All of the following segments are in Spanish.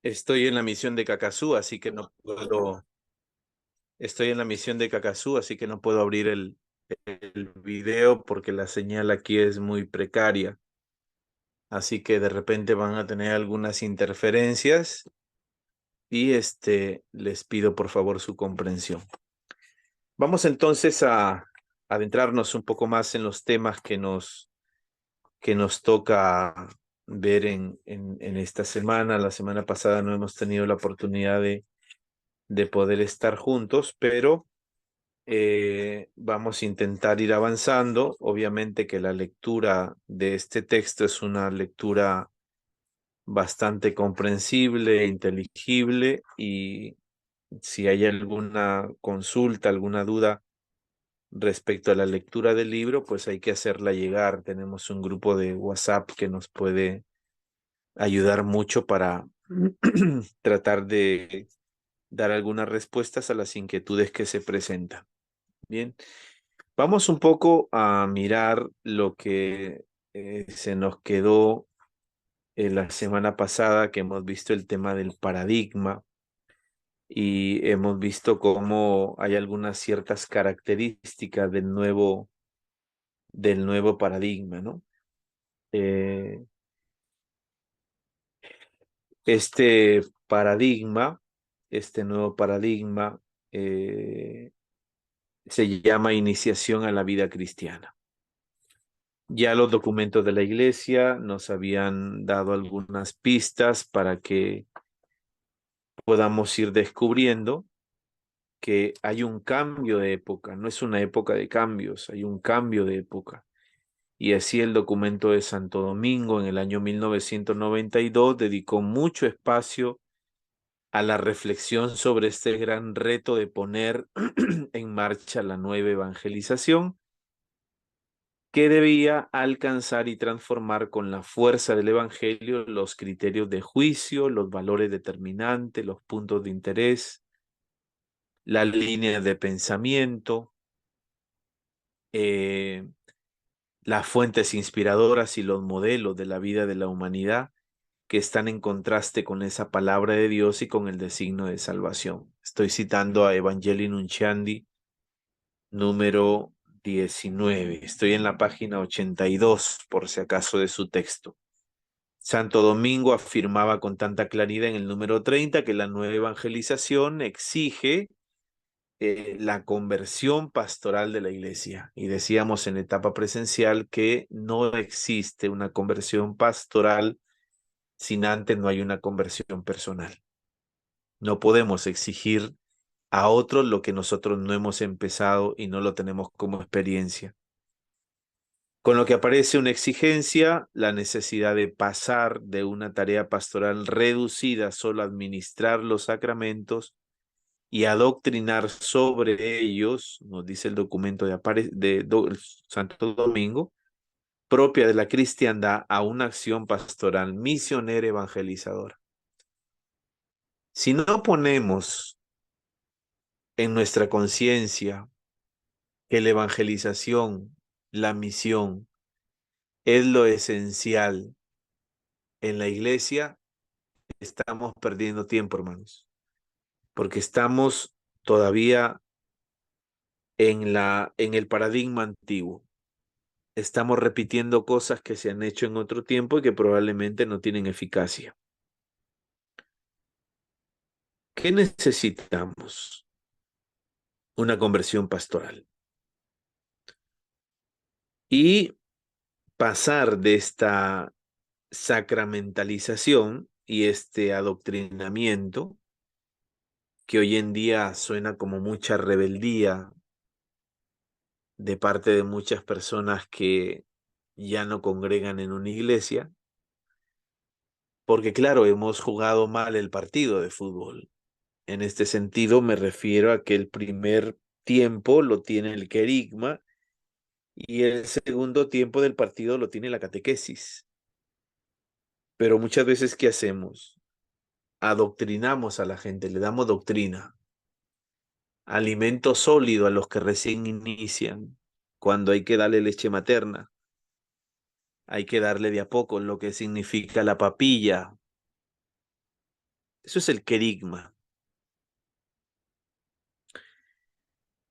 Estoy en la misión de Cacazú, así que no puedo. Estoy en la misión de Cacazú, así que no puedo abrir el video porque la señal aquí es muy precaria. Así que de repente van a tener algunas interferencias y les pido por favor su comprensión. Vamos entonces a adentrarnos un poco más en los temas que nos toca ver en esta semana. La semana pasada no hemos tenido la oportunidad de poder estar juntos, pero vamos a intentar ir avanzando. Obviamente que la lectura de este texto es una lectura bastante comprensible, inteligible, y si hay alguna consulta, alguna duda respecto a la lectura del libro, pues hay que hacerla llegar. Tenemos un grupo de WhatsApp que nos puede ayudar mucho para tratar de dar algunas respuestas a las inquietudes que se presentan. Bien, vamos un poco a mirar lo que se nos quedó la semana pasada, que hemos visto el tema del paradigma y hemos visto cómo hay algunas ciertas características del nuevo paradigma, ¿no? Eh, este paradigma, este nuevo paradigma, se llama iniciación a la vida cristiana. Ya los documentos de la iglesia nos habían dado algunas pistas para que podamos ir descubriendo que hay un cambio de época, no es una época de cambios, hay un cambio de época. Y así el documento de Santo Domingo en el año 1992 dedicó mucho espacio a la reflexión sobre este gran reto de poner en marcha la nueva evangelización que debía alcanzar y transformar con la fuerza del Evangelio los criterios de juicio, los valores determinantes, los puntos de interés, las líneas de pensamiento, eh, las fuentes inspiradoras y los modelos de la vida de la humanidad que están en contraste con esa palabra de Dios y con el designio de salvación. Estoy citando a Evangelii Nunciandi, número 19. Estoy en la página 82, por si acaso, de su texto. Santo Domingo afirmaba con tanta claridad en el número 30 que la nueva evangelización exige la conversión pastoral de la iglesia. Y decíamos en etapa presencial que no existe una conversión pastoral sin antes no hay una conversión personal. No podemos exigir a otros lo que nosotros no hemos empezado y no lo tenemos como experiencia. Con lo que aparece una exigencia, la necesidad de pasar de una tarea pastoral reducida solo a administrar los sacramentos y adoctrinar sobre ellos, nos dice el documento de Santo Domingo, propia de la cristiandad, a una acción pastoral misionera evangelizadora. Si no ponemos en nuestra conciencia que la evangelización, la misión, es lo esencial en la iglesia, estamos perdiendo tiempo, hermanos, porque estamos todavía en el paradigma antiguo. Estamos repitiendo cosas que se han hecho en otro tiempo y que probablemente no tienen eficacia. ¿Qué necesitamos? Una conversión pastoral. Y pasar de esta sacramentalización y este adoctrinamiento, que hoy en día suena como mucha rebeldía de parte de muchas personas que ya no congregan en una iglesia, porque claro, hemos jugado mal el partido de fútbol. En este sentido me refiero a que el primer tiempo lo tiene el querigma y el segundo tiempo del partido lo tiene la catequesis. Pero muchas veces, ¿qué hacemos? Adoctrinamos a la gente, le damos doctrina, alimento sólido a los que recién inician, cuando hay que darle leche materna, hay que darle de a poco lo que significa la papilla, Eso es el querigma.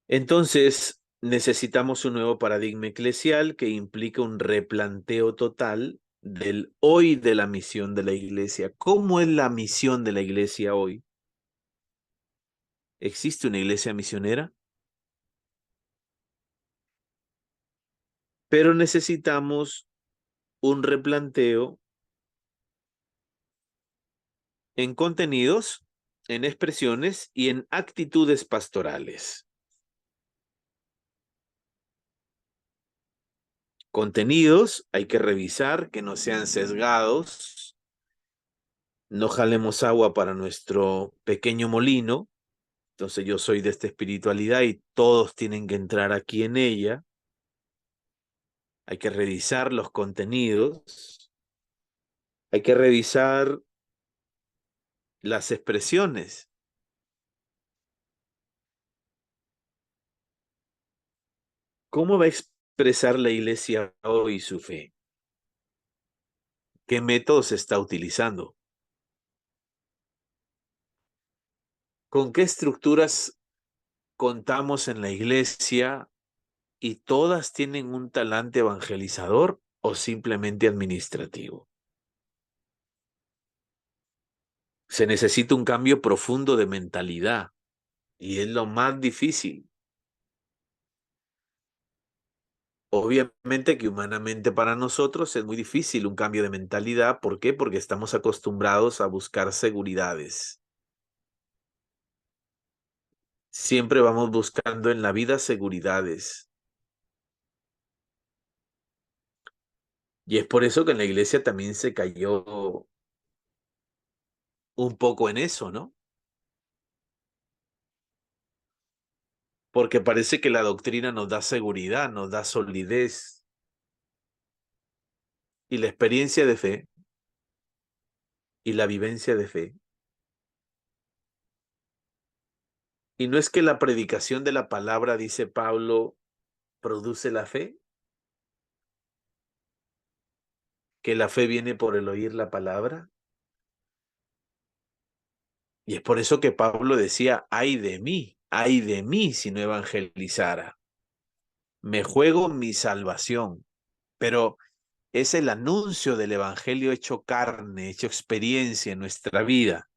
Entonces, necesitamos un nuevo paradigma eclesial que implica un replanteo total del hoy de la misión de la iglesia. ¿Cómo es la misión de la iglesia hoy? ¿Existe una iglesia misionera? Pero necesitamos un replanteo en contenidos, en expresiones y en actitudes pastorales. Contenidos hay que revisar que no sean sesgados, no jalemos agua para nuestro pequeño molino. Entonces yo soy de esta espiritualidad y todos tienen que entrar aquí en ella. Hay que revisar los contenidos, hay que revisar las expresiones. ¿Cómo va a expresar la iglesia hoy su fe? ¿Qué método se está utilizando? ¿Con qué estructuras contamos en la iglesia y todas tienen un talante evangelizador o simplemente administrativo? Se necesita un cambio profundo de mentalidad y es lo más difícil. Obviamente que humanamente para nosotros es muy difícil un cambio de mentalidad. ¿Por qué? Porque estamos acostumbrados a buscar seguridades. Siempre vamos buscando en la vida seguridades. Y es por eso que en la iglesia también se cayó un poco en eso, ¿no? Porque parece que la doctrina nos da seguridad, nos da solidez. Y la experiencia de fe y la vivencia de fe. Y no es que la predicación de la palabra, dice Pablo, produce la fe, que la fe viene por el oír la palabra. Y es por eso que Pablo decía, ay de mí si no evangelizara. Me juego mi salvación. Pero es el anuncio del evangelio hecho carne, hecho experiencia en nuestra vida.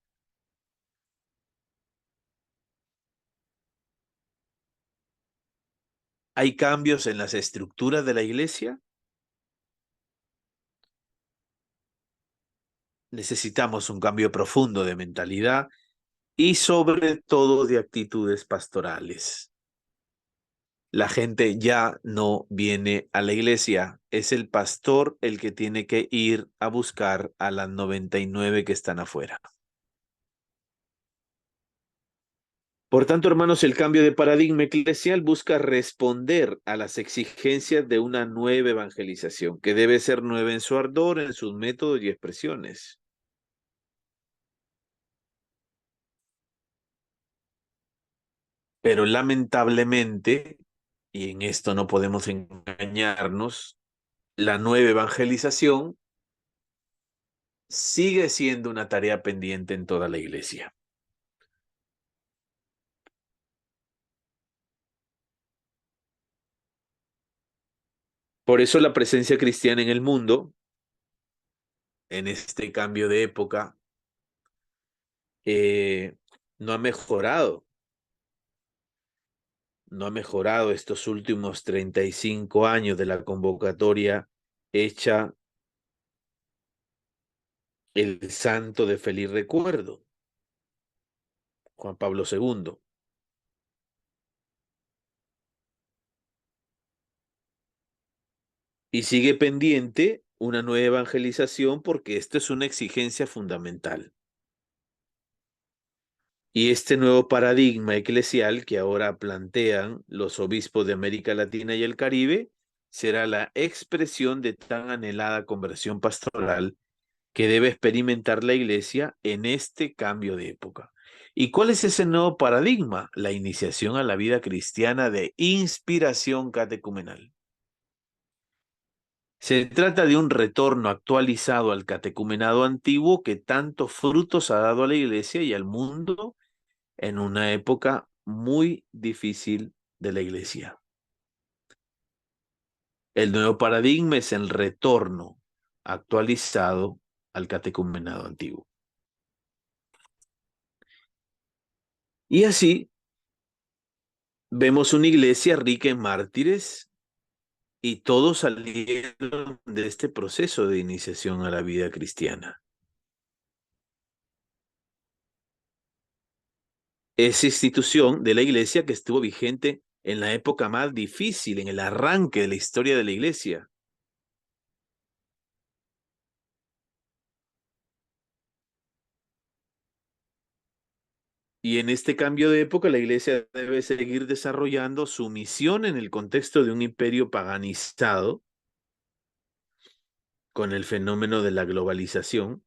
¿Hay cambios en las estructuras de la iglesia? Necesitamos un cambio profundo de mentalidad y sobre todo de actitudes pastorales. La gente ya no viene a la iglesia, es el pastor el que tiene que ir a buscar a las 99 que están afuera. Por tanto, hermanos, el cambio de paradigma eclesial busca responder a las exigencias de una nueva evangelización, que debe ser nueva en su ardor, en sus métodos y expresiones. Pero lamentablemente, y en esto no podemos engañarnos, la nueva evangelización sigue siendo una tarea pendiente en toda la iglesia. Por eso la presencia cristiana en el mundo, en este cambio de época, eh, no ha mejorado. No ha mejorado estos últimos 35 años de la convocatoria hecha el santo de feliz recuerdo, Juan Pablo II. Y sigue pendiente una nueva evangelización porque esto es una exigencia fundamental. Y este nuevo paradigma eclesial que ahora plantean los obispos de América Latina y el Caribe será la expresión de tan anhelada conversión pastoral que debe experimentar la iglesia en este cambio de época. ¿Y cuál es ese nuevo paradigma? La iniciación a la vida cristiana de inspiración catecumenal. Se trata de un retorno actualizado al catecumenado antiguo que tantos frutos ha dado a la Iglesia y al mundo en una época muy difícil de la Iglesia. El nuevo paradigma es el retorno actualizado al catecumenado antiguo. Y así vemos una iglesia rica en mártires y todos salieron de este proceso de iniciación a la vida cristiana. Esa institución de la iglesia que estuvo vigente en la época más difícil, en el arranque de la historia de la iglesia. Y en este cambio de época, la iglesia debe seguir desarrollando su misión en el contexto de un imperio paganizado con el fenómeno de la globalización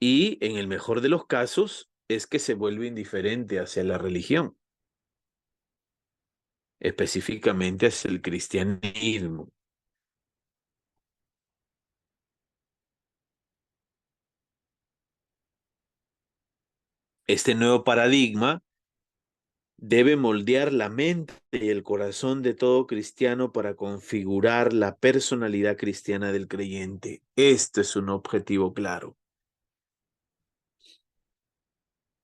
y, en el mejor de los casos, es que se vuelve indiferente hacia la religión, específicamente hacia el cristianismo. Este nuevo paradigma debe moldear la mente y el corazón de todo cristiano para configurar la personalidad cristiana del creyente. Este es un objetivo claro.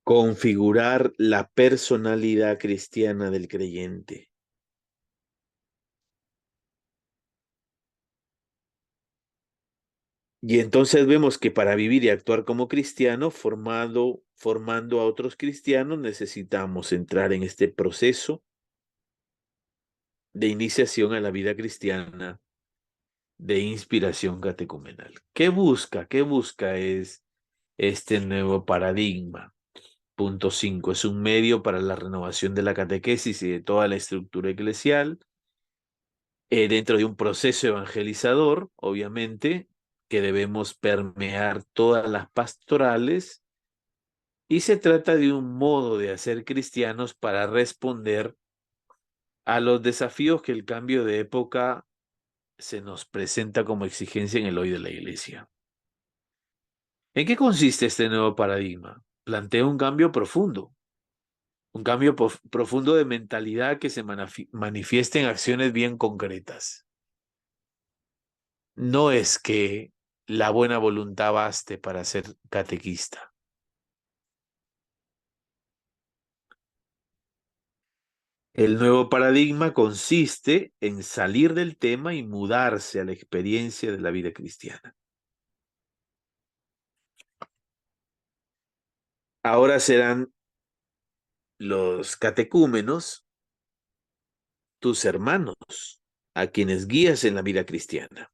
Configurar la personalidad cristiana del creyente. Y entonces vemos que para vivir y actuar como cristiano, formando a otros cristianos, necesitamos entrar en este proceso de iniciación a la vida cristiana, de inspiración catecumenal. ¿Qué busca? ¿Qué busca es este nuevo paradigma? Punto 5. Es un medio para la renovación de la catequesis y de toda la estructura eclesial, dentro de un proceso evangelizador, obviamente, que debemos permear todas las pastorales, y se trata de un modo de hacer cristianos para responder a los desafíos que el cambio de época se nos presenta como exigencia en el hoy de la Iglesia. ¿En qué consiste este nuevo paradigma? Plantea un cambio profundo de mentalidad que se manifiesta en acciones bien concretas. No es que la buena voluntad baste para ser catequista. El nuevo paradigma consiste en salir del tema y mudarse a la experiencia de la vida cristiana. Ahora serán los catecúmenos tus hermanos, a quienes guías en la vida cristiana.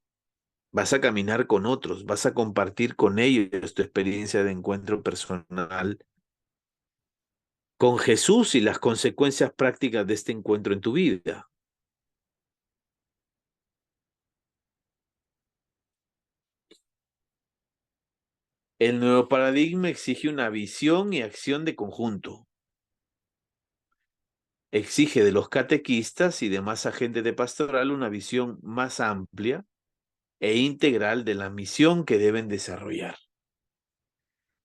Vas a caminar con otros, vas a compartir con ellos tu experiencia de encuentro personal con Jesús y las consecuencias prácticas de este encuentro en tu vida. El nuevo paradigma exige una visión y acción de conjunto. Exige de los catequistas y demás agentes de pastoral una visión más amplia e integral de la misión que deben desarrollar.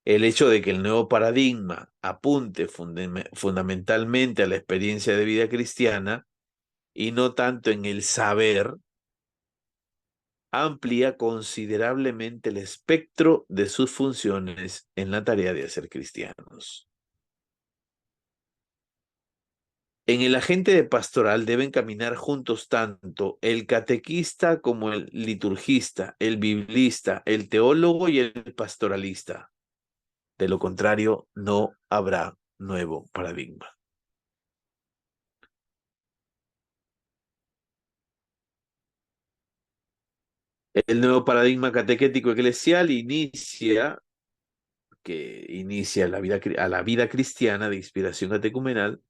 El hecho de que el nuevo paradigma apunte fundamentalmente a la experiencia de vida cristiana y no tanto en el saber, amplía considerablemente el espectro de sus funciones en la tarea de hacer cristianos. En el agente de pastoral deben caminar juntos tanto el catequista como el liturgista, el biblista, el teólogo y el pastoralista. De lo contrario, no habrá nuevo paradigma. El nuevo paradigma catequético eclesial inicia a la vida cristiana de inspiración catecumenal,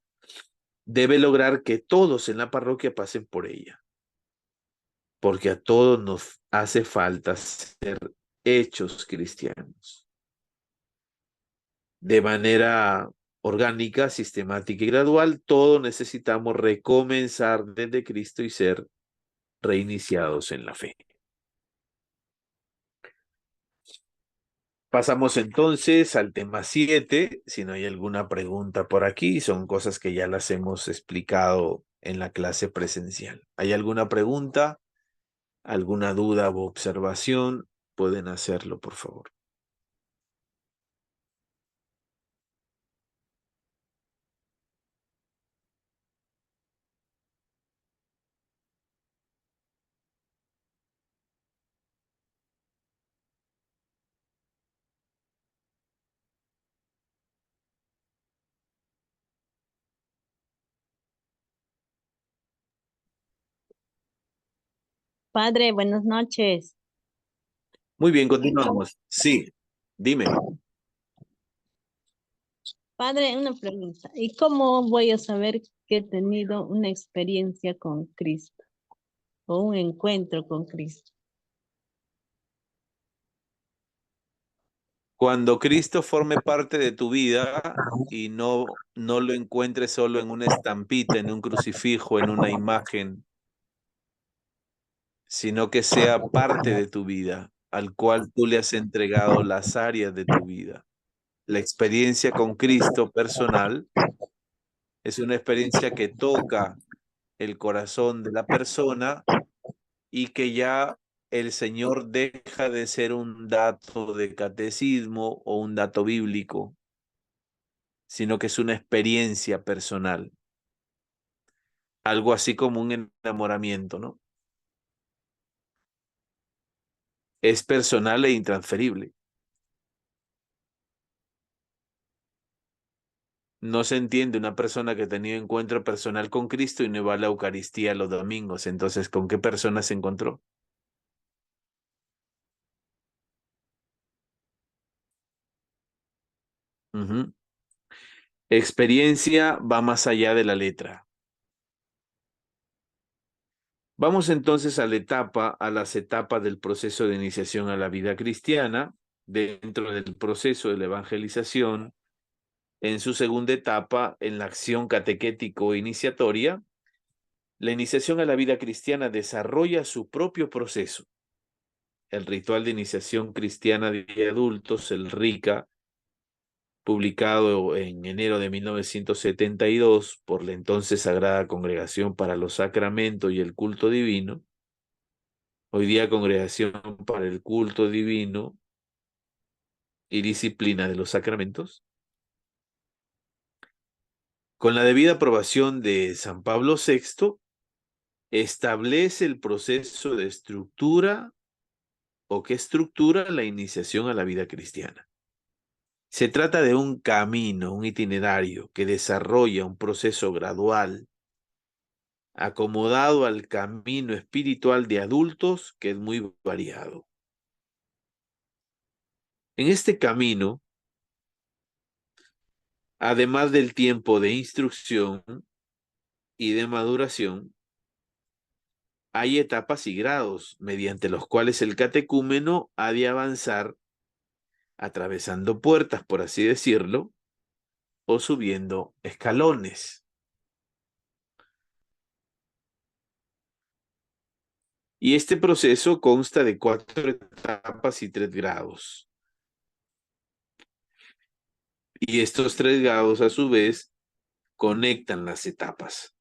debe lograr que todos en la parroquia pasen por ella, porque a todos nos hace falta ser hechos cristianos. De manera orgánica, sistemática y gradual, todos necesitamos recomenzar desde Cristo y ser reiniciados en la fe. Pasamos entonces al tema 7. Si no hay alguna pregunta por aquí, son cosas que ya las hemos explicado en la clase presencial. ¿Hay alguna pregunta, alguna duda o observación? Pueden hacerlo, por favor. Padre, buenas noches. Muy bien, continuamos. Sí, dime. Padre, una pregunta. ¿Y cómo voy a saber que he tenido una experiencia con Cristo o un encuentro con Cristo? Cuando Cristo forme parte de tu vida y no lo encuentres solo en una estampita, en un crucifijo, en una imagen, sino que sea parte de tu vida, al cual tú le has entregado las áreas de tu vida. La experiencia con Cristo personal es una experiencia que toca el corazón de la persona y que ya el Señor deja de ser un dato de catecismo o un dato bíblico, sino que es una experiencia personal, algo así como un enamoramiento, ¿no? Es personal e intransferible. No se entiende una persona que ha tenido encuentro personal con Cristo y no va a la Eucaristía los domingos. Entonces, ¿con qué persona se encontró? Ujú. Experiencia va más allá de la letra. Vamos entonces a las etapas del proceso de iniciación a la vida cristiana, dentro del proceso de la evangelización, en su segunda etapa, en la acción catequético iniciatoria. La iniciación a la vida cristiana desarrolla su propio proceso. El ritual de iniciación cristiana de adultos, el RICA, publicado en enero de 1972 por la entonces Sagrada Congregación para los Sacramentos y el Culto Divino, hoy día Congregación para el Culto Divino y Disciplina de los Sacramentos, con la debida aprobación de San Pablo VI, establece el proceso de estructura o que estructura la iniciación a la vida cristiana. Se trata de un camino, un itinerario que desarrolla un proceso gradual, acomodado al camino espiritual de adultos, que es muy variado. En este camino, además del tiempo de instrucción y de maduración, hay etapas y grados mediante los cuales el catecúmeno ha de avanzar atravesando puertas, por así decirlo, o subiendo escalones. Y este proceso consta de 4 etapas y 3 grados. Y estos 3 grados, a su vez, conectan las etapas.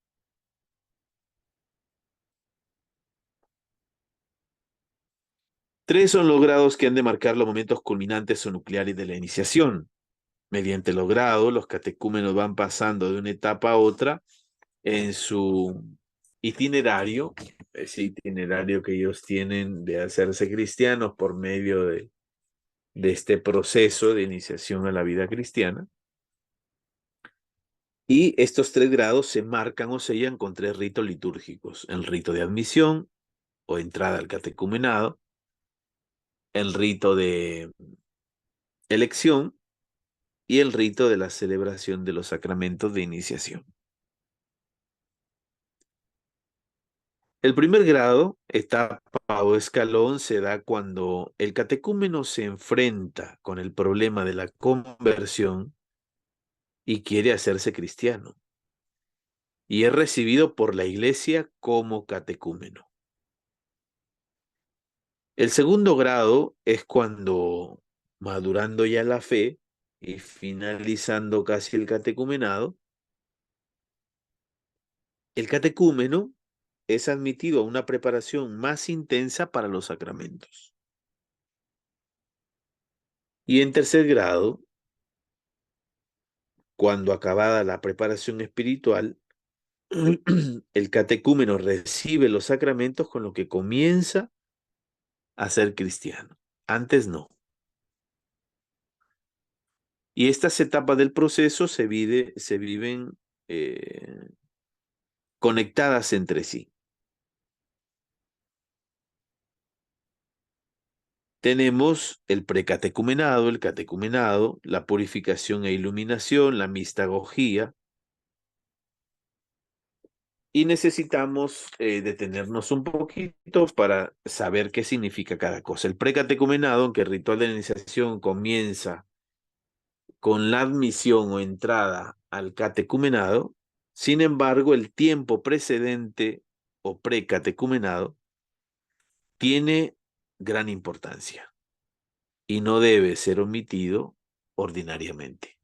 3 son los grados que han de marcar los momentos culminantes o nucleares de la iniciación. Mediante los grados, los catecúmenos van pasando de una etapa a otra en su itinerario, ese itinerario que ellos tienen de hacerse cristianos por medio de este proceso de iniciación a la vida cristiana. Y estos 3 grados se marcan o sellan con 3 ritos litúrgicos: el rito de admisión o entrada al catecumenado, el rito de elección y el rito de la celebración de los sacramentos de iniciación. El primer grado, etapa o escalón, se da cuando el catecúmeno se enfrenta con el problema de la conversión y quiere hacerse cristiano. Y es recibido por la iglesia como catecúmeno. El segundo grado es cuando, madurando ya la fe y finalizando casi el catecumenado, el catecúmeno es admitido a una preparación más intensa para los sacramentos. Y en tercer grado, cuando acabada la preparación espiritual, el catecúmeno recibe los sacramentos con lo que comienza a ser cristiano. Antes no. Y estas etapas del proceso se viven conectadas entre sí. Tenemos el precatecumenado, el catecumenado, la purificación e iluminación, la mistagogía, y necesitamos detenernos un poquito para saber qué significa cada cosa. El precatecumenado, aunque el ritual de iniciación comienza con la admisión o entrada al catecumenado, sin embargo, el tiempo precedente o precatecumenado tiene gran importancia y no debe ser omitido ordinariamente.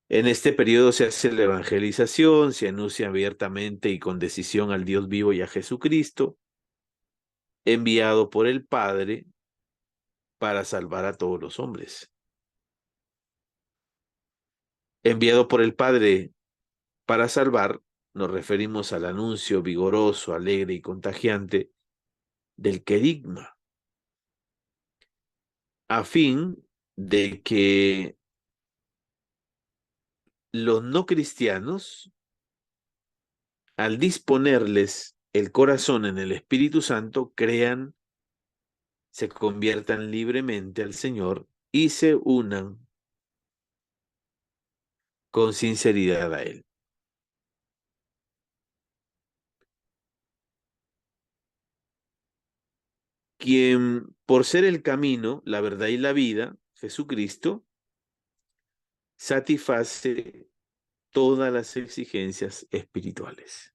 En este periodo se hace la evangelización, se anuncia abiertamente y con decisión al Dios vivo y a Jesucristo, enviado por el Padre para salvar a todos los hombres. Enviado por el Padre para salvar, nos referimos al anuncio vigoroso, alegre y contagiante del querigma, a fin de que los no cristianos, al disponerles el corazón en el Espíritu Santo, crean, se conviertan libremente al Señor y se unan con sinceridad a Él. Quien, por ser el camino, la verdad y la vida, Jesucristo, satisface todas las exigencias espirituales.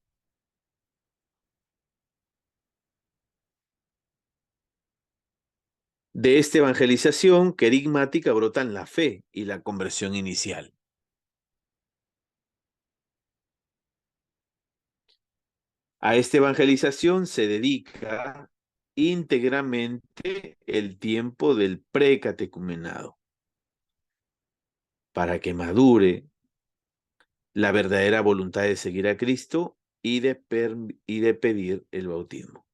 De esta evangelización querigmática brotan la fe y la conversión inicial. A esta evangelización se dedica íntegramente el tiempo del precatecumenado, para que madure la verdadera voluntad de seguir a Cristo y de pedir el bautismo.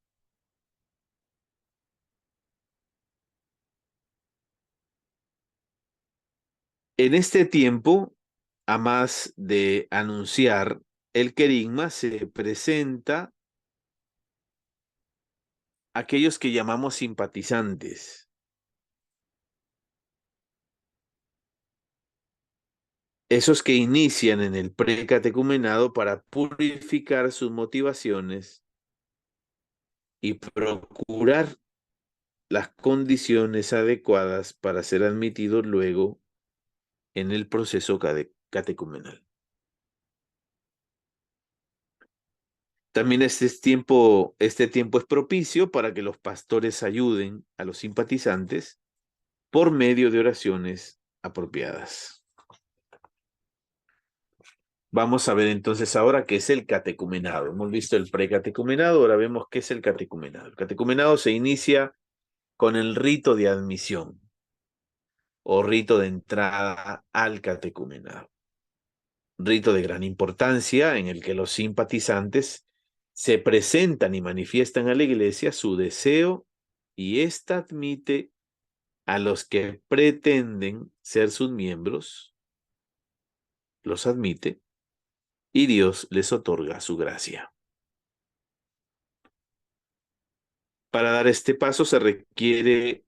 En este tiempo, a más de anunciar el querigma, se presenta aquellos que llamamos simpatizantes, esos que inician en el precatecumenado para purificar sus motivaciones y procurar las condiciones adecuadas para ser admitidos luego en el proceso catecumenal. También este tiempo es propicio para que los pastores ayuden a los simpatizantes por medio de oraciones apropiadas. Vamos a ver entonces ahora qué es el catecumenado. Hemos visto el precatecumenado, ahora vemos qué es el catecumenado. El catecumenado se inicia con el rito de admisión o rito de entrada al catecumenado. Rito de gran importancia en el que los simpatizantes se presentan y manifiestan a la iglesia su deseo y ésta admite a los que pretenden ser sus miembros, los admite y Dios les otorga su gracia. Para dar este paso se requiere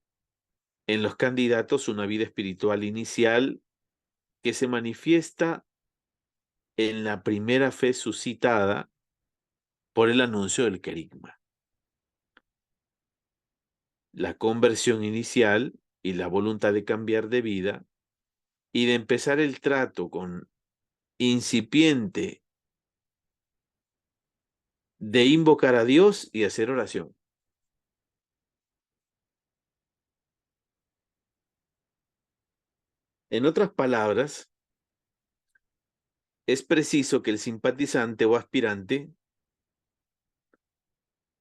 en los candidatos una vida espiritual inicial que se manifiesta en la primera fe suscitada por el anuncio del querigma. La conversión inicial y la voluntad de cambiar de vida y de empezar el trato con incipiente de invocar a Dios y hacer oración. En otras palabras, es preciso que el simpatizante o aspirante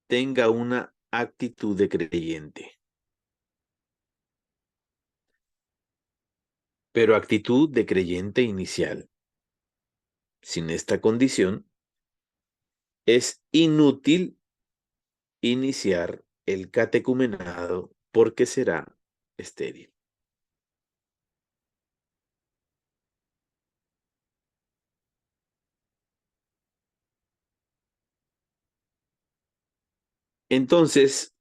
tenga una actitud de creyente, pero actitud de creyente inicial. Sin esta condición, es inútil iniciar el catecumenado porque será estéril. Entonces,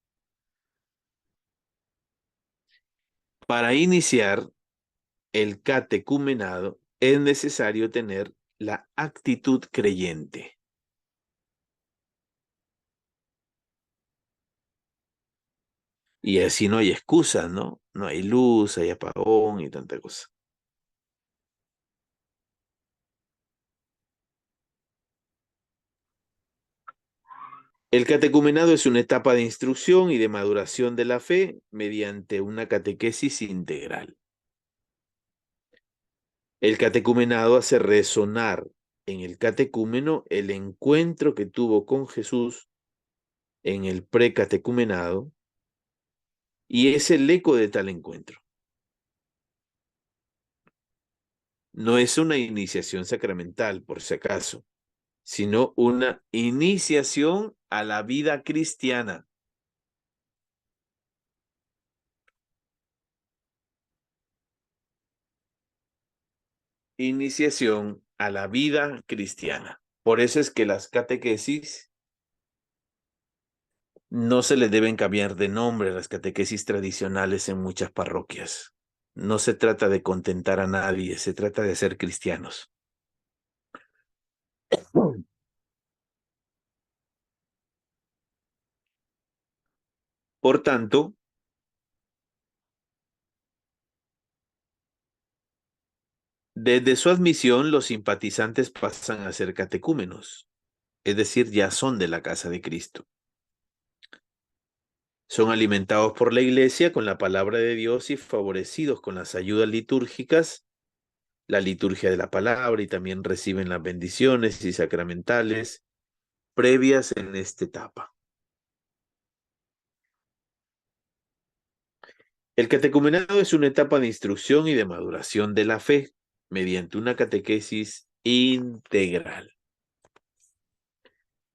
para iniciar el catecumenado es necesario tener la actitud creyente. Y así no hay excusas, ¿no? No hay luz, hay apagón y tanta cosa. El catecumenado es una etapa de instrucción y de maduración de la fe mediante una catequesis integral. El catecumenado hace resonar en el catecúmeno el encuentro que tuvo con Jesús en el precatecumenado y es el eco de tal encuentro. No es una iniciación sacramental, por si acaso, sino una iniciación a la vida cristiana. Iniciación a la vida cristiana. Por eso es que las catequesis no se les deben cambiar de nombre a las catequesis tradicionales en muchas parroquias. No se trata de contentar a nadie, se trata de ser cristianos. Por tanto, desde su admisión, los simpatizantes pasan a ser catecúmenos, es decir, ya son de la casa de Cristo. Son alimentados por la Iglesia con la palabra de Dios y favorecidos con las ayudas litúrgicas, la liturgia de la palabra, y también reciben las bendiciones y sacramentales previas en esta etapa. El catecumenado es una etapa de instrucción y de maduración de la fe mediante una catequesis integral.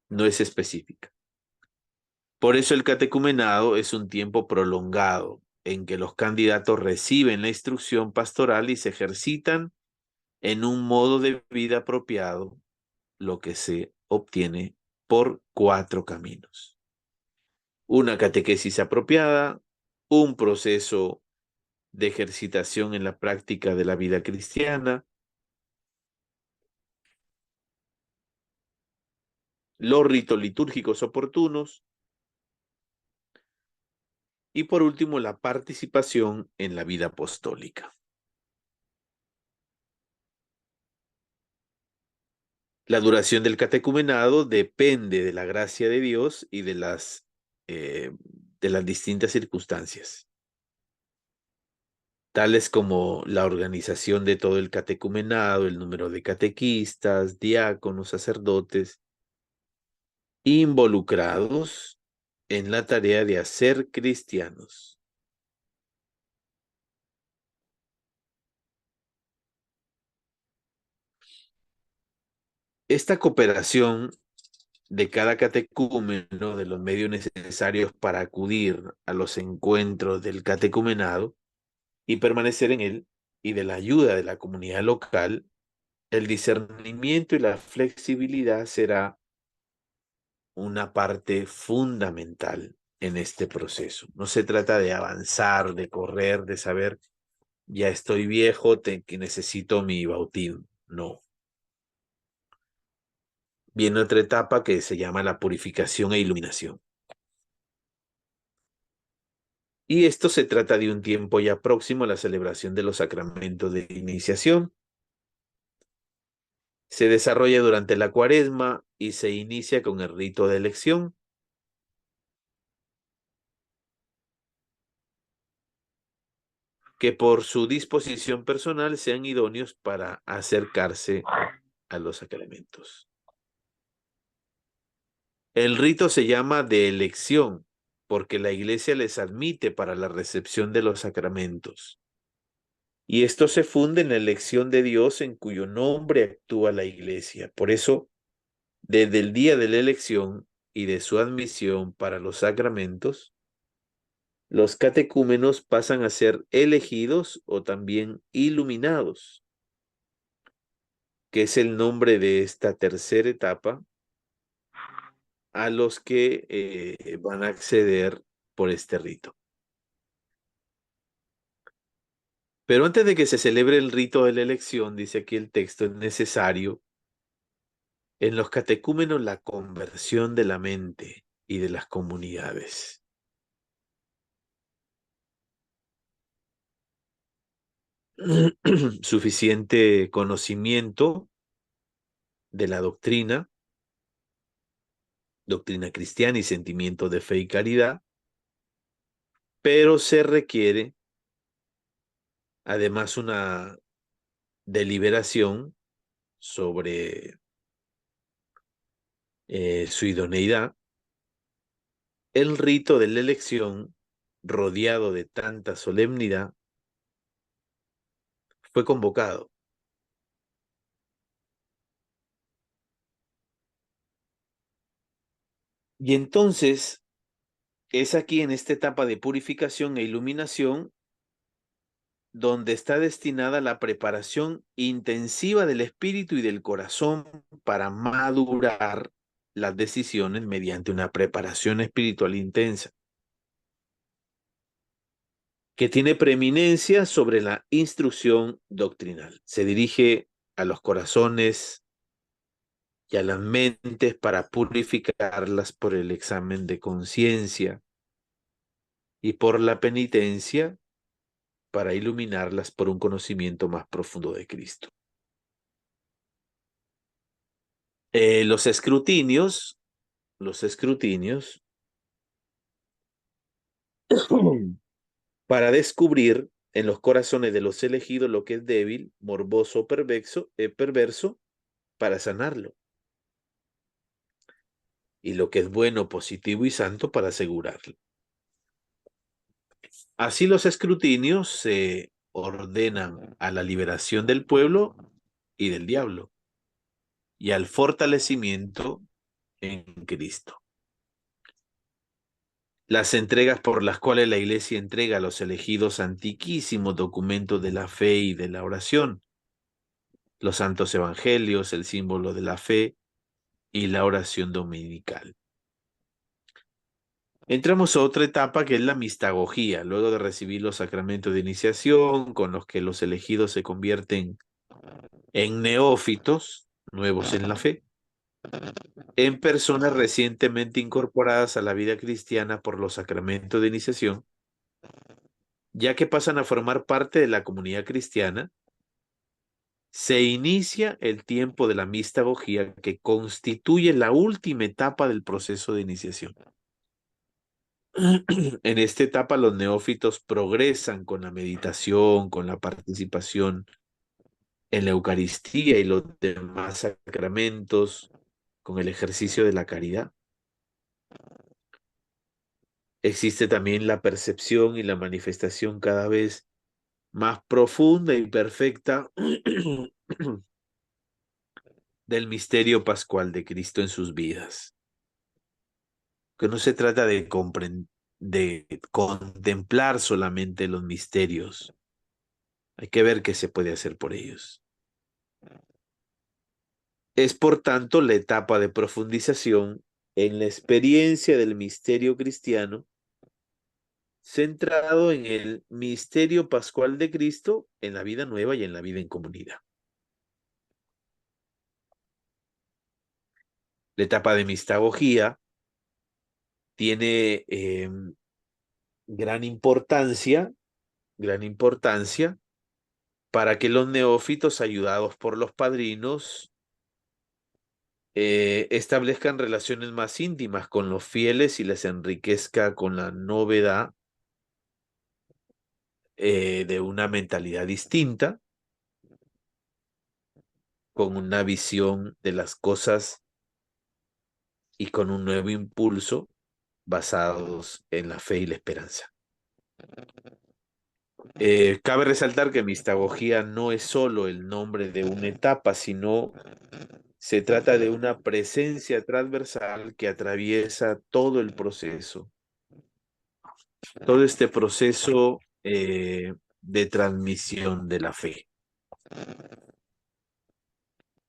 No es específica. Por eso el catecumenado es un tiempo prolongado en que los candidatos reciben la instrucción pastoral y se ejercitan en un modo de vida apropiado, lo que se obtiene por 4 caminos. Una catequesis apropiada, un proceso de ejercitación en la práctica de la vida cristiana, los ritos litúrgicos oportunos y por último la participación en la vida apostólica. La duración del catecumenado depende de la gracia de Dios y de las distintas circunstancias, tales como la organización de todo el catecumenado, el número de catequistas, diáconos, sacerdotes, involucrados en la tarea de hacer cristianos. Esta cooperación de cada catecúmeno, de los medios necesarios para acudir a los encuentros del catecumenado y permanecer en él, y de la ayuda de la comunidad local, el discernimiento y la flexibilidad será una parte fundamental en este proceso. No se trata de avanzar, de correr, de saber, ya estoy viejo, que necesito mi bautismo. No. Viene otra etapa que se llama la purificación e iluminación. Y esto se trata de un tiempo ya próximo a la celebración de los sacramentos de iniciación. Se desarrolla durante la Cuaresma y se inicia con el rito de elección, que por su disposición personal sean idóneos para acercarse a los sacramentos. El rito se llama de elección porque la Iglesia les admite para la recepción de los sacramentos. Y esto se funda en la elección de Dios en cuyo nombre actúa la Iglesia. Por eso, desde el día de la elección y de su admisión para los sacramentos, los catecúmenos pasan a ser elegidos o también iluminados, que es el nombre de esta tercera etapa a los que van a acceder por este rito. Pero antes de que se celebre el rito de la elección, dice aquí el texto, es necesario en los catecúmenos la conversión de la mente y de las comunidades. Suficiente conocimiento de la doctrina cristiana y sentimiento de fe y caridad, pero se requiere además una deliberación sobre su idoneidad. El rito de la elección, rodeado de tanta solemnidad, fue convocado. Y entonces es aquí en esta etapa de purificación e iluminación donde está destinada la preparación intensiva del espíritu y del corazón para madurar las decisiones mediante una preparación espiritual intensa, que tiene preeminencia sobre la instrucción doctrinal. Se dirige a los corazones y a las mentes para purificarlas por el examen de conciencia y por la penitencia para iluminarlas por un conocimiento más profundo de Cristo. Los escrutinios para descubrir en los corazones de los elegidos lo que es débil, morboso, perverso, para sanarlo, y lo que es bueno, positivo y santo para asegurarlo. Así los escrutinios se ordenan a la liberación del pueblo y del diablo, y al fortalecimiento en Cristo. Las entregas por las cuales la Iglesia entrega a los elegidos antiquísimos documentos de la fe y de la oración, los santos evangelios, el símbolo de la fe y la oración dominical. Entramos a otra etapa que es la mistagogía, luego de recibir los sacramentos de iniciación con los que los elegidos se convierten en neófitos, nuevos en la fe, en personas recientemente incorporadas a la vida cristiana por los sacramentos de iniciación, ya que pasan a formar parte de la comunidad cristiana. Se inicia el tiempo de la mistagogía, que constituye la última etapa del proceso de iniciación. En esta etapa los neófitos progresan con la meditación, con la participación en la Eucaristía y los demás sacramentos, con el ejercicio de la caridad. Existe también la percepción y la manifestación cada vez más profunda y perfecta del misterio pascual de Cristo en sus vidas. Que no se trata de contemplar solamente los misterios. Hay que ver qué se puede hacer por ellos. Es por tanto la etapa de profundización en la experiencia del misterio cristiano, centrado en el misterio pascual de Cristo en la vida nueva y en la vida en comunidad. La etapa de mistagogía tiene gran importancia para que los neófitos, ayudados por los padrinos, establezcan relaciones más íntimas con los fieles y les enriquezca con la novedad de una mentalidad distinta, con una visión de las cosas y con un nuevo impulso basados en la fe y la esperanza. Cabe resaltar que mistagogía no es solo el nombre de una etapa, sino se trata de una presencia transversal que atraviesa todo el proceso, todo este proceso de transmisión de la fe,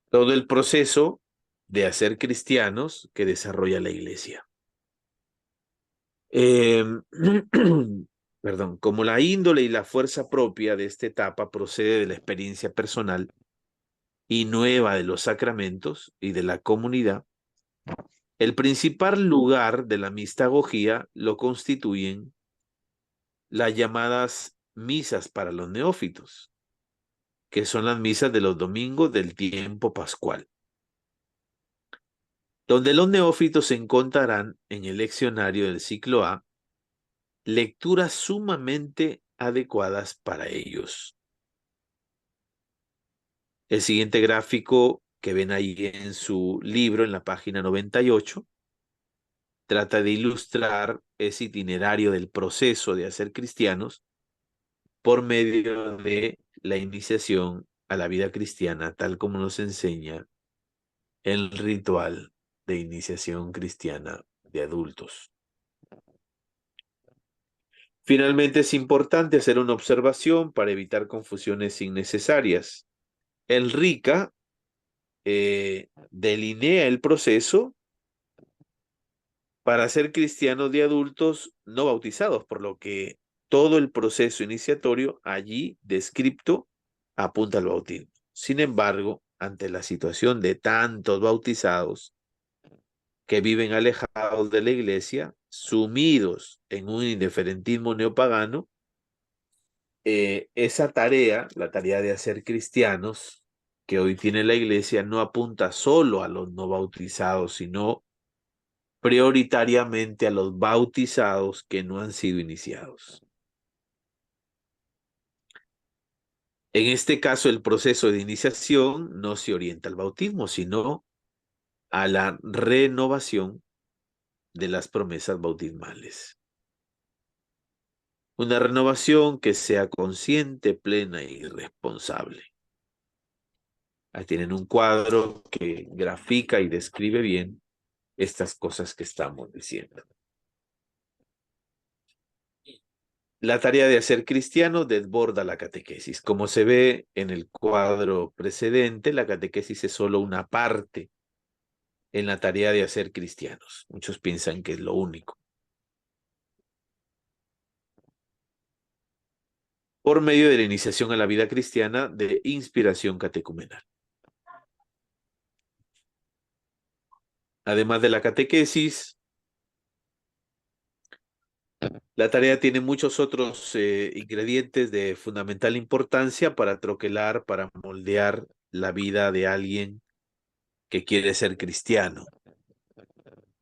todo el proceso de hacer cristianos que desarrolla la iglesia. Perdón, como la índole y la fuerza propia de esta etapa procede de la experiencia personal y nueva de los sacramentos y de la comunidad, el principal lugar de la mistagogía lo constituyen las llamadas misas para los neófitos, que son las misas de los domingos del tiempo pascual, donde los neófitos encontrarán en el leccionario del ciclo A lecturas sumamente adecuadas para ellos. El siguiente gráfico que ven ahí en su libro, en la página 98, trata de ilustrar ese itinerario del proceso de hacer cristianos por medio de la iniciación a la vida cristiana, tal como nos enseña el ritual de iniciación cristiana de adultos. Finalmente, es importante hacer una observación para evitar confusiones innecesarias. El RICA delinea el proceso para ser cristianos de adultos no bautizados, por lo que todo el proceso iniciatorio allí descripto apunta al bautismo. Sin embargo, ante la situación de tantos bautizados que viven alejados de la iglesia, sumidos en un indiferentismo neopagano, esa tarea, la tarea de hacer cristianos que hoy tiene la iglesia, no apunta solo a los no bautizados, sino prioritariamente a los bautizados que no han sido iniciados. En este caso, el proceso de iniciación no se orienta al bautismo, sino a la renovación de las promesas bautismales. Una renovación que sea consciente, plena y responsable. Ahí tienen un cuadro que grafica y describe bien estas cosas que estamos diciendo. La tarea de hacer cristiano desborda la catequesis. Como se ve en el cuadro precedente, la catequesis es solo una parte en la tarea de hacer cristianos. Muchos piensan que es lo único. Por medio de la iniciación a la vida cristiana de inspiración catecumenal. Además de la catequesis, la tarea tiene muchos otros ingredientes de fundamental importancia para troquelar, para moldear la vida de alguien que quiere ser cristiano,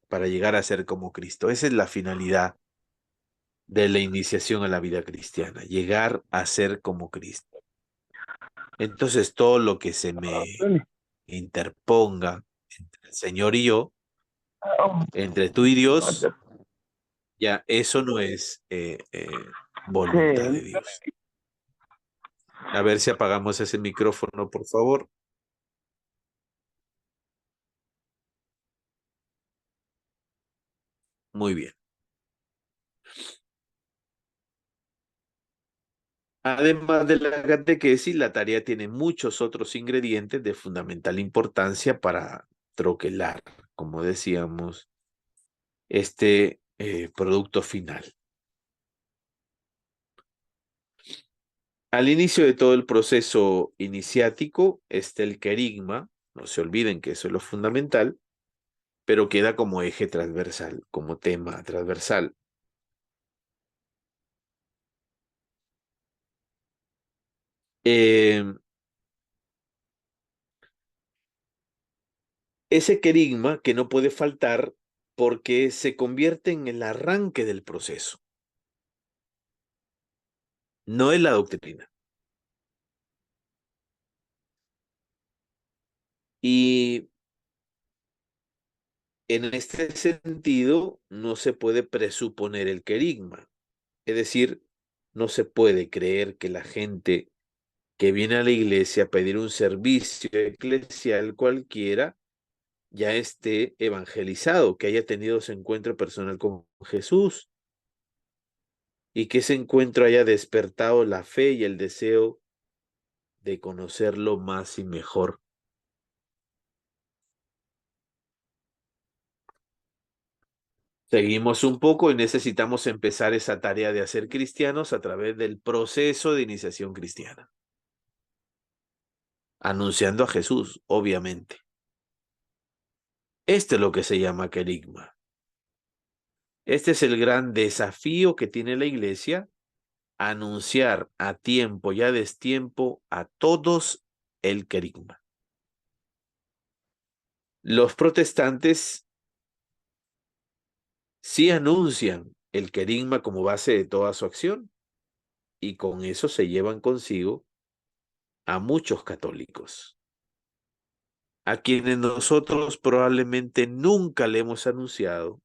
para llegar a ser como Cristo. Esa es la finalidad de la iniciación a la vida cristiana, llegar a ser como Cristo. Entonces, todo lo que se me interponga entre el Señor y yo, entre tú y Dios, ya eso no es voluntad de Dios. A ver si apagamos ese micrófono, por favor. Muy bien. Además de la catequesis, la tarea tiene muchos otros ingredientes de fundamental importancia para troquelar, como decíamos, este producto final. Al inicio de todo el proceso iniciático está el querigma, no se olviden que eso es lo fundamental, pero queda como eje transversal, como tema transversal. Ese querigma que no puede faltar porque se convierte en el arranque del proceso, no es la doctrina. Y en este sentido, no se puede presuponer el querigma. Es decir, no se puede creer que la gente que viene a la iglesia a pedir un servicio eclesial cualquiera ya esté evangelizado, que haya tenido ese encuentro personal con Jesús y que ese encuentro haya despertado la fe y el deseo de conocerlo más y mejor. Seguimos un poco y necesitamos empezar esa tarea de hacer cristianos a través del proceso de iniciación cristiana, anunciando a Jesús, obviamente. Este es lo que se llama querigma. Este es el gran desafío que tiene la iglesia, anunciar a tiempo y a destiempo a todos el querigma. Los protestantes sí anuncian el querigma como base de toda su acción y con eso se llevan consigo a muchos católicos, a quienes nosotros probablemente nunca le hemos anunciado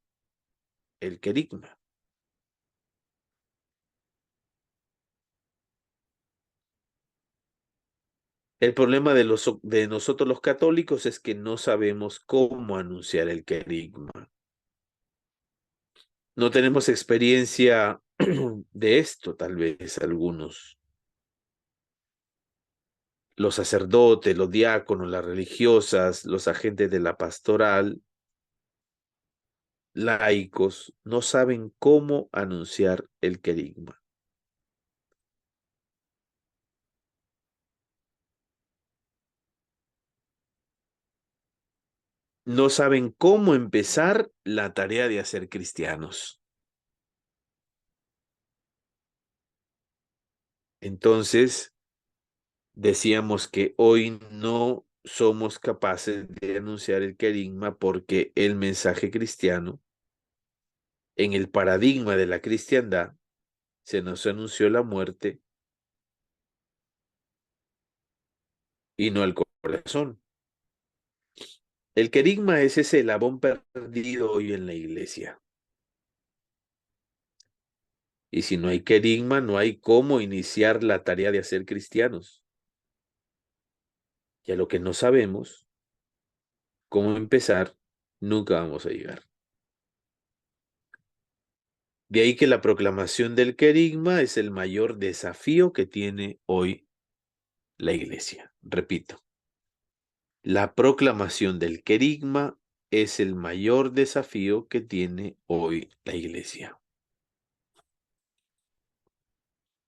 el querigma. El problema de nosotros los católicos es que no sabemos cómo anunciar el querigma. No tenemos experiencia de esto, tal vez algunos. Los sacerdotes, los diáconos, las religiosas, los agentes de la pastoral, laicos, no saben cómo anunciar el querigma. No saben cómo empezar la tarea de hacer cristianos. Entonces, decíamos que hoy no somos capaces de anunciar el querigma porque el mensaje cristiano, en el paradigma de la cristiandad, se nos anunció la muerte y no el corazón. El querigma es ese eslabón perdido hoy en la iglesia. Y si no hay querigma, no hay cómo iniciar la tarea de hacer cristianos. Y a lo que no sabemos cómo empezar, nunca vamos a llegar. De ahí que la proclamación del querigma es el mayor desafío que tiene hoy la iglesia. Repito, la proclamación del querigma es el mayor desafío que tiene hoy la iglesia.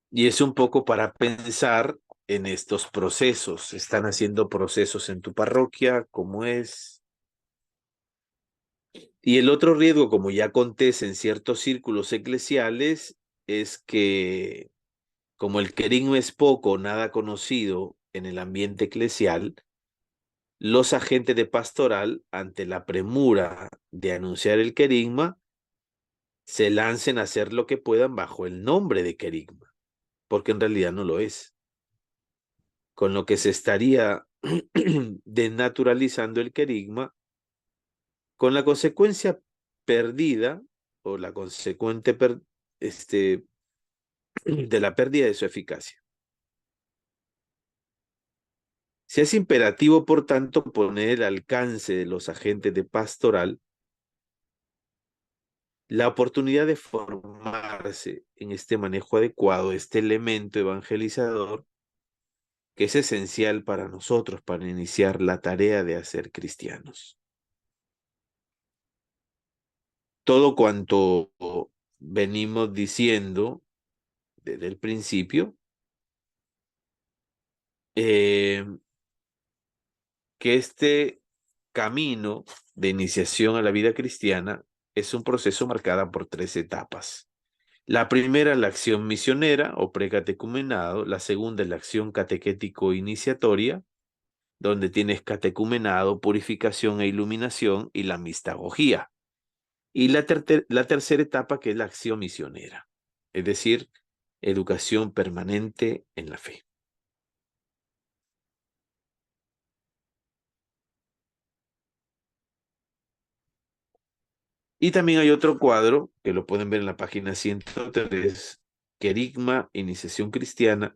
Y es un poco para pensar en estos procesos. ¿Están haciendo procesos en tu parroquia? ¿Cómo es? Y el otro riesgo, como ya acontece en ciertos círculos eclesiales, es que como el querigma es poco o nada conocido en el ambiente eclesial, los agentes de pastoral, ante la premura de anunciar el querigma, se lancen a hacer lo que puedan bajo el nombre de querigma, porque en realidad no lo es. Con lo que se estaría desnaturalizando el querigma, con la consecuencia perdida o la consecuente de la pérdida de su eficacia. Se es imperativo, por tanto, poner el alcance de los agentes de pastoral la oportunidad de formarse en este manejo adecuado, este elemento evangelizador que es esencial para nosotros para iniciar la tarea de hacer cristianos. Todo cuanto venimos diciendo desde el principio, que este camino de iniciación a la vida cristiana es un proceso marcado por 3 etapas. La primera es la acción misionera o precatecumenado, la segunda es la acción catequético-iniciatoria, donde tienes catecumenado, purificación e iluminación y la mistagogía. Y la tercera etapa que es la acción misionera, es decir, educación permanente en la fe. Y también hay otro cuadro que lo pueden ver en la página 103, Querigma, Iniciación Cristiana,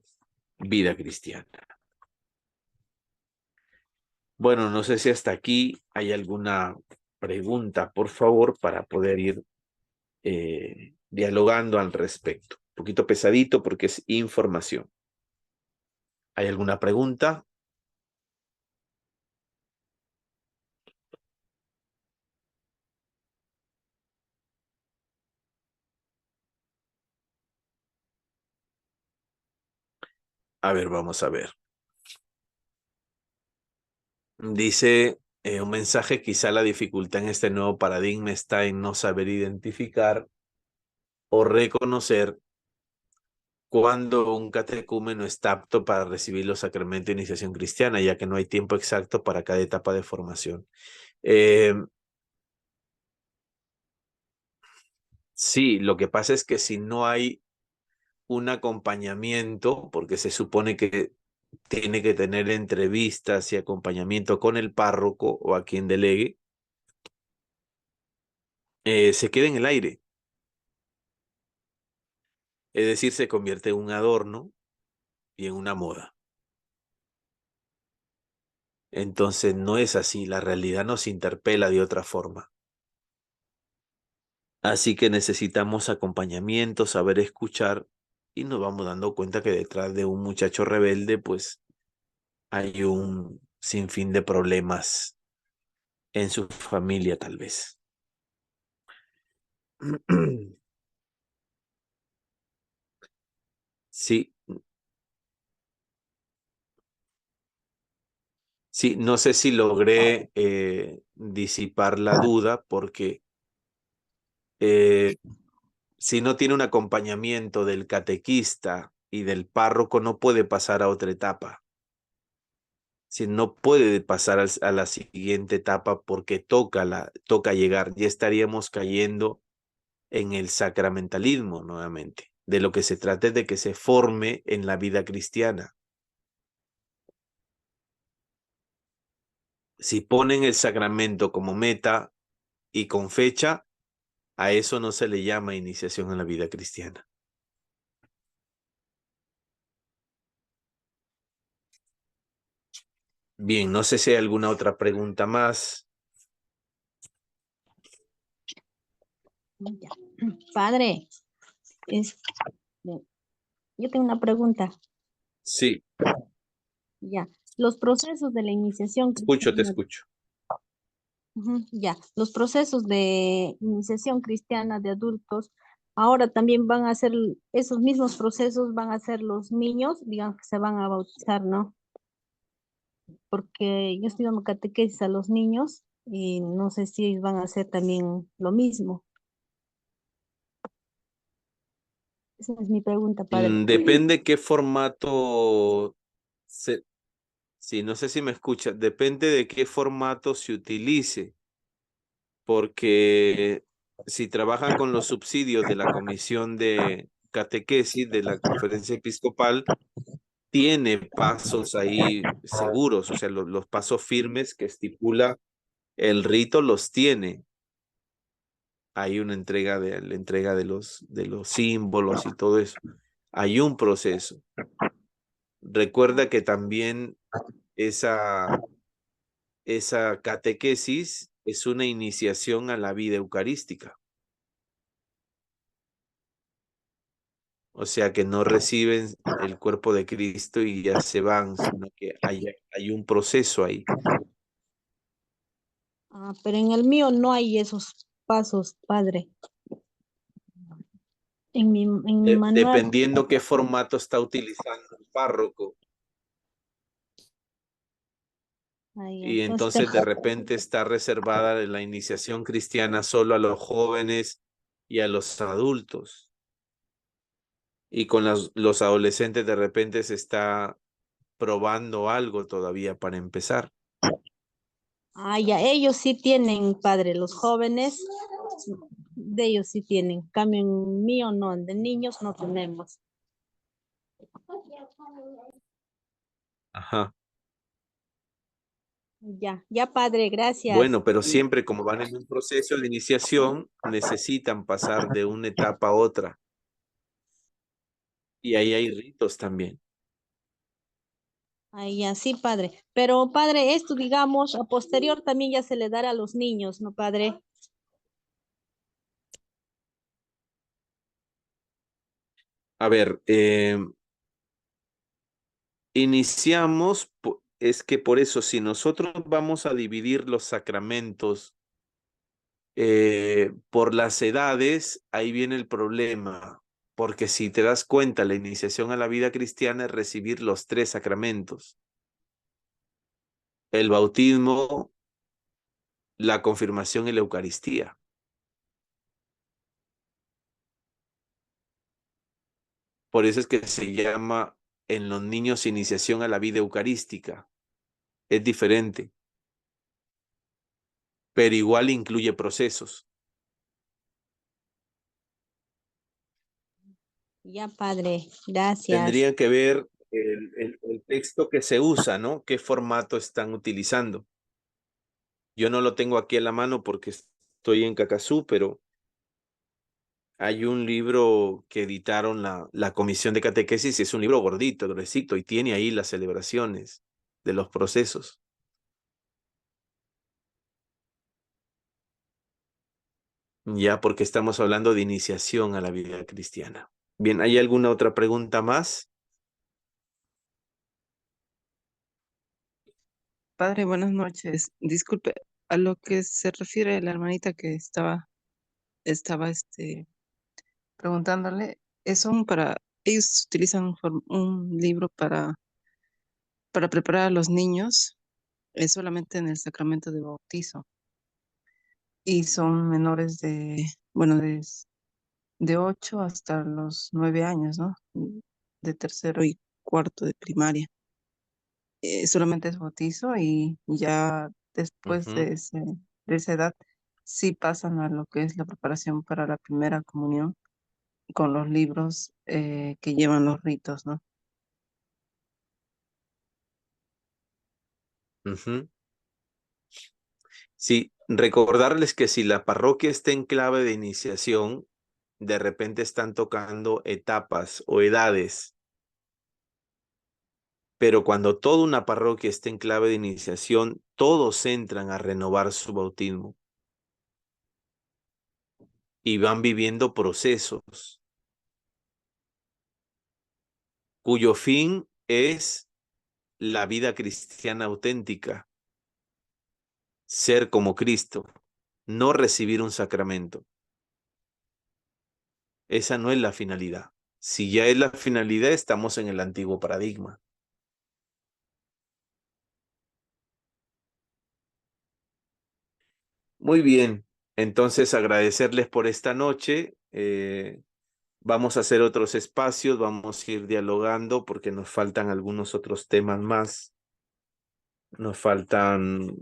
Vida Cristiana. Bueno, no sé si hasta aquí hay alguna pregunta, por favor, para poder ir dialogando al respecto. Un poquito pesadito porque es información. ¿Hay alguna pregunta? A ver, vamos a ver. Dice un mensaje, quizá la dificultad en este nuevo paradigma está en no saber identificar o reconocer cuando un catecúmeno está apto para recibir los sacramentos de iniciación cristiana, ya que no hay tiempo exacto para cada etapa de formación. Sí, lo que pasa es que si no hay un acompañamiento, porque se supone que tiene que tener entrevistas y acompañamiento con el párroco o a quien delegue, se queda en el aire. Es decir, se convierte en un adorno y en una moda. Entonces no es así, la realidad nos interpela de otra forma. Así que necesitamos acompañamiento, saber escuchar y nos vamos dando cuenta que detrás de un muchacho rebelde pues hay un sinfín de problemas en su familia tal vez. Sí, sí, no sé si logré disipar la duda porque si no tiene un acompañamiento del catequista y del párroco no puede pasar a otra etapa. Si no puede pasar a la siguiente etapa porque toca llegar, ya estaríamos cayendo en el sacramentalismo nuevamente. De lo que se trata es de que se forme en la vida cristiana. Si ponen el sacramento como meta y con fecha, a eso no se le llama iniciación en la vida cristiana. Bien, no sé si hay alguna otra pregunta más. Ya. Padre, yo tengo una pregunta. Sí, Ya. Los procesos de la iniciación te cristiana. escucho. Ya, los procesos de iniciación cristiana de adultos, ahora también van a ser esos mismos procesos, van a ser los niños, digamos que se van a bautizar, ¿no? Porque yo estoy dando catequesis a los niños y no sé si ellos van a hacer también lo mismo. Esa es mi pregunta, padre. Depende qué formato se, sí, no sé si me escucha, depende de qué formato se utilice, porque si trabajan con los subsidios de la Comisión de Catequesis de la Conferencia Episcopal, tiene pasos ahí seguros, o sea, los pasos firmes que estipula el rito los tiene. Hay una entrega la entrega de los símbolos y todo eso. Hay un proceso. Recuerda que también esa catequesis es una iniciación a la vida eucarística. O sea que no reciben el cuerpo de Cristo y ya se van, sino que hay un proceso ahí. Ah, pero en el mío no hay esos pasos, padre. En mi manual, Dependiendo qué formato está utilizando el párroco. ahí, Y entonces, entonces de repente está reservada la iniciación cristiana solo a los jóvenes y a los adultos. Y con los adolescentes de repente se está probando algo todavía para empezar. Ah, ya, ellos sí tienen, padre, los jóvenes, de ellos sí tienen. Cambio en mío no, de niños no tenemos. Ajá. Ya, ya, padre, gracias. Bueno, pero siempre como van en un proceso de iniciación, necesitan pasar de una etapa a otra. Y ahí hay ritos también. Ay, ya, sí, padre. Pero, padre, esto, digamos, a posterior también ya se le dará a los niños, ¿no, padre? A ver, iniciamos, es que por eso, si nosotros vamos a dividir los sacramentos por las edades, ahí viene el problema. Porque si te das cuenta, la iniciación a la vida cristiana es recibir los tres sacramentos: el bautismo, la confirmación y la Eucaristía. Por eso es que se llama en los niños iniciación a la vida eucarística. Es diferente, pero igual incluye procesos. Ya, padre, gracias. Tendrían que ver el texto que se usa, ¿no? ¿Qué formato están utilizando? Yo no lo tengo aquí a la mano porque estoy en Cacazú, pero hay un libro que editaron la Comisión de Catequesis, y es un libro gordito, gruesito, y tiene ahí las celebraciones de los procesos. Ya, porque estamos hablando de iniciación a la vida cristiana. Bien, ¿hay alguna otra pregunta más? Padre, buenas noches. Disculpe, a lo que se refiere la hermanita que estaba preguntándole, ellos utilizan un libro para preparar a los niños, es solamente en el sacramento de bautizo, y son menores bueno, de 8 hasta los 9 años, ¿no? De tercero y cuarto de primaria. Solamente es bautizo y ya después Ujú, de esa edad sí pasan a lo que es la preparación para la primera comunión con los libros que llevan los ritos, ¿no? ujú. Sí, recordarles que si la parroquia está en clave de iniciación, de repente están tocando etapas o edades, pero cuando toda una parroquia está en clave de iniciación, todos entran a renovar su bautismo y van viviendo procesos cuyo fin es la vida cristiana auténtica, ser como Cristo, no recibir un sacramento. Esa no es la finalidad. Si ya es la finalidad, estamos en el antiguo paradigma. Muy bien, entonces agradecerles por esta noche. Vamos a hacer otros espacios, vamos a ir dialogando porque nos faltan algunos otros temas más. Nos faltan